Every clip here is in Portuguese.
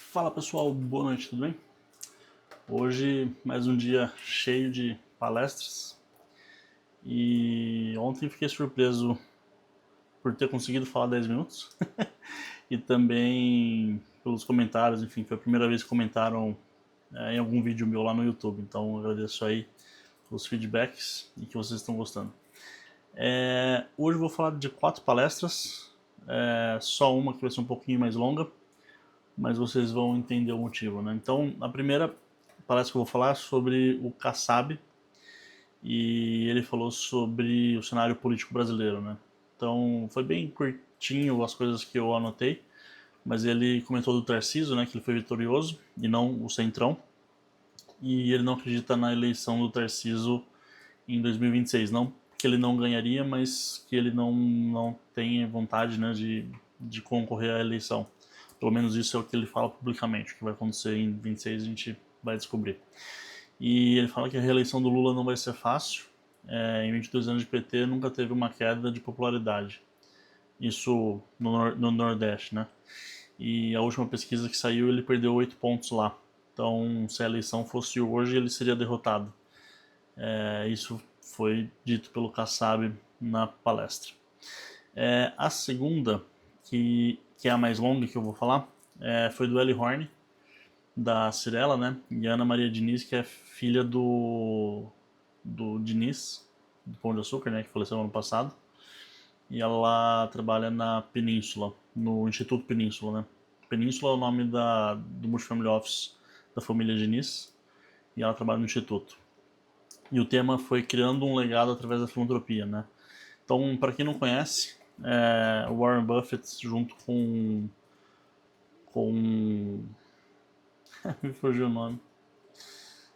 Fala pessoal, boa noite, tudo bem? Hoje mais um dia cheio de palestras e ontem fiquei surpreso por ter conseguido falar 10 minutos e também pelos comentários, enfim, foi a primeira vez que comentaram em algum vídeo meu lá no YouTube, então agradeço aí os feedbacks e que vocês estão gostando. Hoje eu vou falar de 4 palestras, só uma que vai ser um pouquinho mais longa, mas vocês vão entender o motivo, né? Então, a primeira palestra que eu vou falar é sobre o Kassab, e ele falou sobre o cenário político brasileiro, né? Então, foi bem curtinho as coisas que eu anotei, mas ele comentou do Tarcísio, né, que ele foi vitorioso, e não o Centrão, e ele não acredita na eleição do Tarcísio em 2026, não que ele não ganharia, mas que ele não tem vontade, né, de concorrer à eleição. Pelo menos isso é o que ele fala publicamente. O que vai acontecer em 26 a gente vai descobrir. E ele fala que a reeleição do Lula não vai ser fácil. Em 22 anos de PT nunca teve uma queda de popularidade. Isso no Nordeste, né? E a última pesquisa que saiu ele perdeu 8 pontos lá. Então, se a eleição fosse hoje, ele seria derrotado. Isso foi dito pelo Kassab na palestra. A segunda, que é a mais longa que eu vou falar, foi do Eli Horn, da Cirela, né? E a Ana Maria Diniz, que é filha do Diniz, do Pão de Açúcar, né? Que faleceu ano passado. E ela trabalha na Península, no Instituto Península, né? Península é o nome do Multifamily Office da família Diniz, e ela trabalha no Instituto. E o tema foi criando um legado através da filantropia, né? Então, para quem não conhece, o Warren Buffett junto com me fugiu o nome,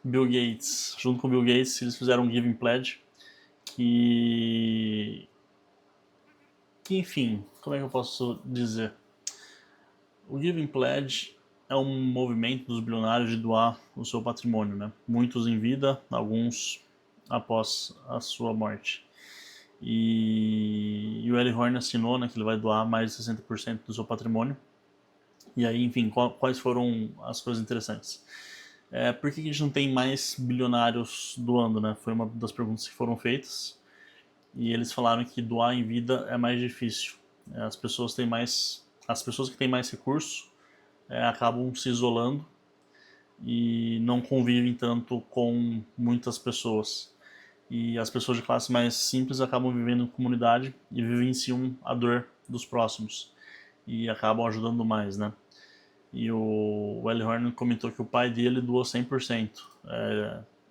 Bill Gates, junto com Bill Gates, eles fizeram um Giving Pledge que enfim, como é que eu posso dizer? O Giving Pledge é um movimento dos bilionários de doar o seu patrimônio, né? Muitos em vida, alguns após a sua morte. E o Eli Horn assinou, né, que ele vai doar mais de 60% do seu patrimônio. E aí, enfim, quais foram as coisas interessantes? Por que a gente não tem mais bilionários doando, né? Foi uma das perguntas que foram feitas. E eles falaram que doar em vida é mais difícil. As pessoas que têm mais recursos acabam se isolando e não convivem tanto com muitas pessoas. E as pessoas de classe mais simples acabam vivendo em comunidade e vivenciam a dor dos próximos e acabam ajudando mais, né? E o Eli Horn comentou que o pai dele doou 100%.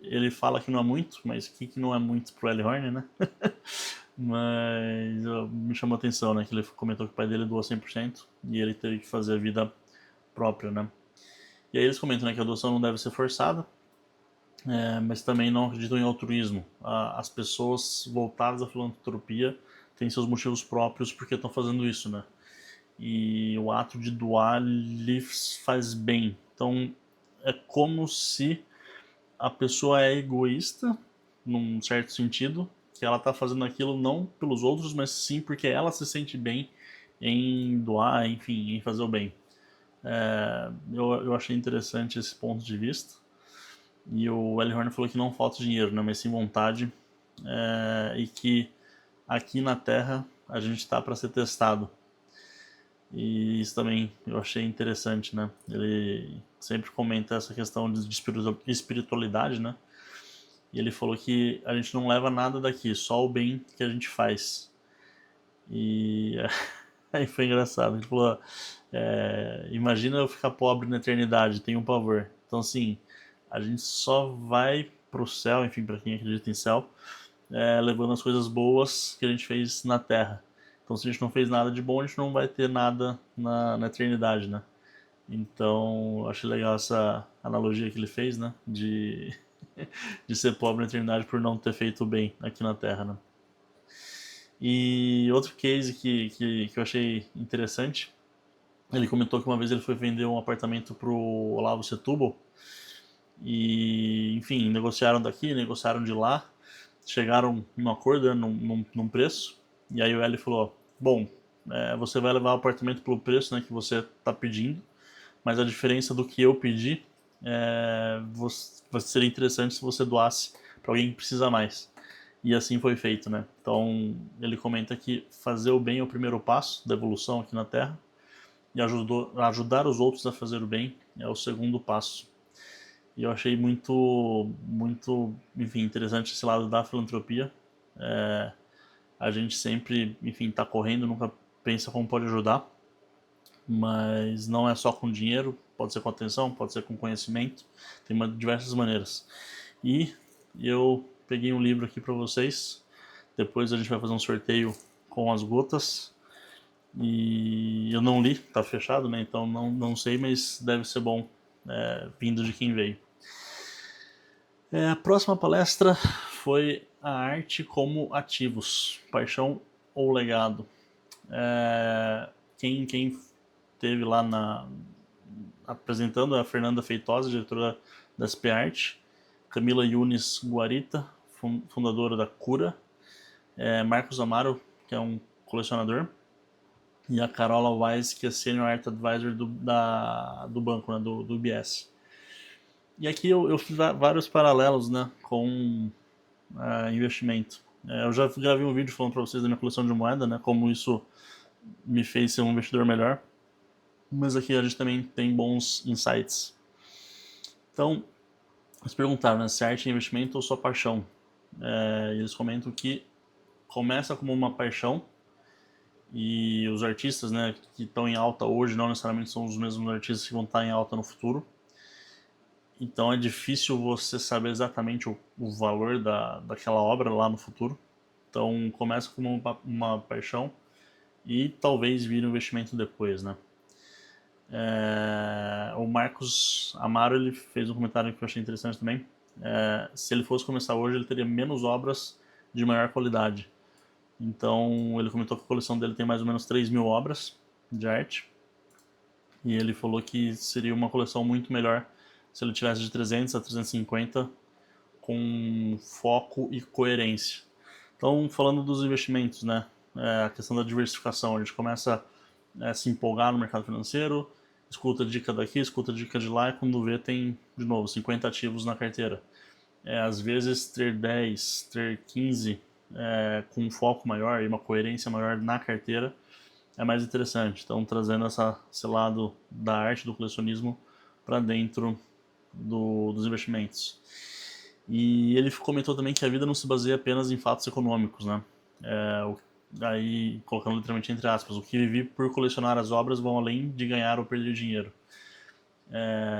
Ele fala que não é muito, mas o que não é muito pro Eli Horn, né? Mas me chamou a atenção, né? Que ele comentou que o pai dele doou 100% e ele teve que fazer a vida própria, né? E aí eles comentam, né, que a doação não deve ser forçada, mas também não acreditam em altruísmo. As pessoas voltadas à filantropia têm seus motivos próprios porque estão fazendo isso, né? E o ato de doar lhes faz bem. Então é como se a pessoa é egoísta, num certo sentido, que ela está fazendo aquilo não pelos outros, mas sim porque ela se sente bem em doar, enfim, em fazer o bem. Eu achei interessante esse ponto de vista. E o Eli Horn falou que não falta dinheiro, né, mas sim vontade, e que aqui na Terra a gente está para ser testado. E isso também eu achei interessante, né? Ele sempre comenta essa questão de espiritualidade, né? E ele falou que a gente não leva nada daqui, só o bem que a gente faz. E aí foi engraçado. Ele falou: imagina eu ficar pobre na eternidade, tenho um pavor. Então, assim, a gente só vai pro céu, enfim, para quem acredita em céu, levando as coisas boas que a gente fez na Terra. Então, se a gente não fez nada de bom, a gente não vai ter nada na eternidade, né? Então, eu achei legal essa analogia que ele fez, né? De ser pobre na eternidade por não ter feito bem aqui na Terra, né? E outro case que eu achei interessante, ele comentou que uma vez ele foi vender um apartamento pro Olavo Setúbal e, enfim, negociaram daqui, negociaram de lá, chegaram num acordo, né, num preço, e aí o Eli falou, bom, você vai levar o apartamento pelo preço, né, que você está pedindo, mas a diferença do que eu pedi seria interessante se você doasse para alguém que precisa mais. E assim foi feito, né? Então ele comenta que fazer o bem é o primeiro passo da evolução aqui na Terra, e ajudar os outros a fazer o bem é o segundo passo. E eu achei muito, enfim, interessante esse lado da filantropia. A gente sempre, enfim, está correndo, nunca pensa como pode ajudar, mas não é só com dinheiro, pode ser com atenção, pode ser com conhecimento, tem diversas maneiras. E eu peguei um livro aqui para vocês, depois a gente vai fazer um sorteio com as gotas, e eu não li, tá fechado, né? Então não sei, mas deve ser bom, vindo de quem veio. A próxima palestra foi a arte como ativos, paixão ou legado. Quem teve lá apresentando é a Fernanda Feitosa, diretora da SP Art, Camila Yunis Guarita, fundadora da Cura, Marcos Amaro, que é um colecionador, e a Carola Weiss, que é Senior Art Advisor do banco, né, do UBS. E aqui eu fiz vários paralelos, né, com investimento. Eu já gravei um vídeo falando para vocês da minha coleção de moeda, né, como isso me fez ser um investidor melhor. Mas aqui a gente também tem bons insights. Então, eles perguntaram, né, se arte é investimento ou só paixão. Eles comentam que começa como uma paixão, e os artistas, né, que estão em alta hoje não necessariamente são os mesmos artistas que vão estar em alta no futuro. Então é difícil você saber exatamente o valor daquela obra lá no futuro. Então começa como uma paixão e talvez vire um investimento depois, né? O Marcos Amaro, ele fez um comentário que eu achei interessante também. Se ele fosse começar hoje, ele teria menos obras de maior qualidade. Então ele comentou que a coleção dele tem mais ou menos 3.000 obras de arte, e ele falou que seria uma coleção muito melhor se ele tivesse de 300 a 350 com foco e coerência. Então, falando dos investimentos, né, a questão da diversificação, a gente começa a se empolgar no mercado financeiro, escuta dica daqui, escuta dica de lá, e quando vê tem, de novo, 50 ativos na carteira. Às vezes ter 10, ter 15 com um foco maior e uma coerência maior na carteira é mais interessante. Então, trazendo esse lado da arte, do colecionismo para dentro dos investimentos. E ele comentou também que a vida não se baseia apenas em fatos econômicos, né? Aí, colocando literalmente entre aspas, o que vivi por colecionar as obras vão além de ganhar ou perder dinheiro.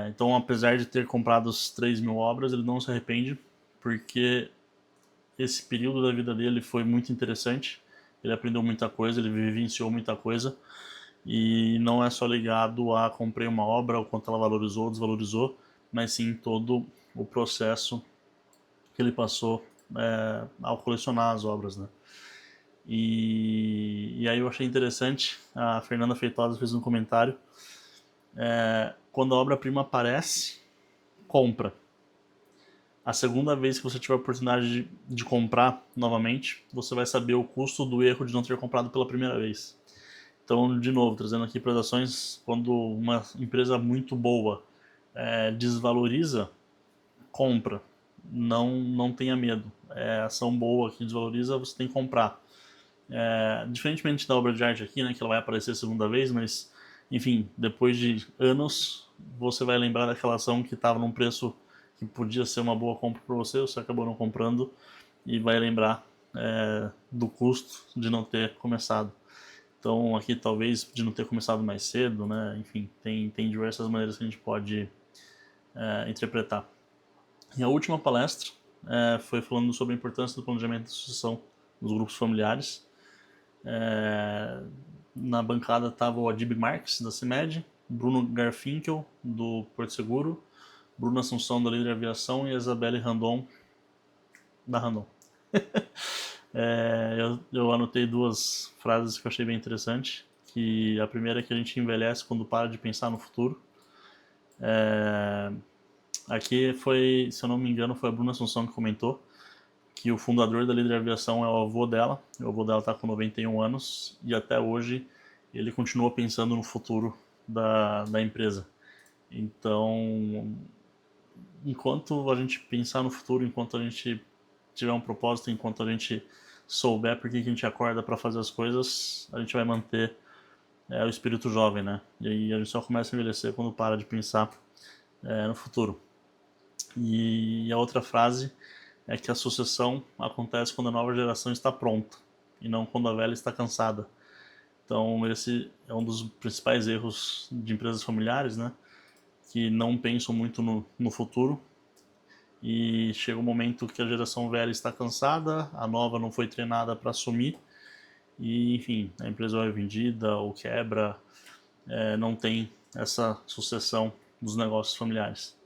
Então, apesar de ter comprado as 3.000 obras, ele não se arrepende, porque esse período da vida dele foi muito interessante. Ele aprendeu muita coisa, ele vivenciou muita coisa, e não é só ligado a comprei uma obra, o quanto ela valorizou ou desvalorizou, mas sim todo o processo que ele passou ao colecionar as obras, né? E aí eu achei interessante, a Fernanda Feitosa fez um comentário, quando a obra-prima aparece, compra. A segunda vez que você tiver a oportunidade de comprar novamente, você vai saber o custo do erro de não ter comprado pela primeira vez. Então, de novo, trazendo aqui para as ações, quando uma empresa muito boa desvaloriza, compra. Não tenha medo. Ação boa que desvaloriza, você tem que comprar. Diferentemente da obra de arte aqui, né, que ela vai aparecer a segunda vez, mas, enfim, depois de anos, você vai lembrar daquela ação que estava num preço que podia ser uma boa compra para você acabou não comprando, e vai lembrar do custo de não ter começado. Então aqui talvez de não ter começado mais cedo, né? Enfim, tem diversas maneiras que a gente pode interpretar. E a última palestra foi falando sobre a importância do planejamento de sucessão dos grupos familiares. Na bancada estava o Adib Marques, da CIMED, Bruno Garfinkel, do Porto Seguro, Bruno Assunção, da Líder Aviação, e a Isabelle Randon, da Randon. Eu anotei duas frases que eu achei bem interessante, que a primeira é que a gente envelhece quando para de pensar no futuro. Aqui foi, se eu não me engano, foi a Bruna Assunção que comentou que o fundador da Líder Aviação é o avô dela. O avô dela está com 91 anos e até hoje ele continua pensando no futuro da empresa. Então, enquanto a gente pensar no futuro, enquanto a gente tiver um propósito, enquanto a gente souber por que a gente acorda para fazer as coisas, a gente vai manter o espírito jovem, né? E aí a gente só começa a envelhecer quando para de pensar no futuro. E a outra frase é que a sucessão acontece quando a nova geração está pronta e não quando a velha está cansada. Então esse é um dos principais erros de empresas familiares, né? Que não pensam muito no futuro e chega um momento que a geração velha está cansada, a nova não foi treinada para assumir e, enfim, a empresa vai vendida ou quebra, não tem essa sucessão dos negócios familiares.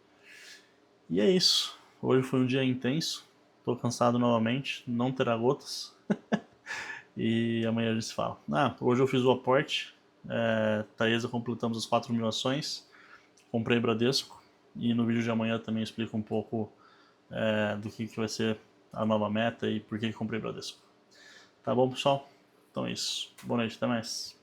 E é isso. Hoje foi um dia intenso, estou cansado novamente, não terá gotas e amanhã a gente se fala. Hoje eu fiz o aporte, Taesa completamos as 4.000 ações, comprei Bradesco e no vídeo de amanhã também explico um pouco do que vai ser a nova meta e por que comprei Bradesco. Tá bom, pessoal? Então é isso. Boa noite, até mais.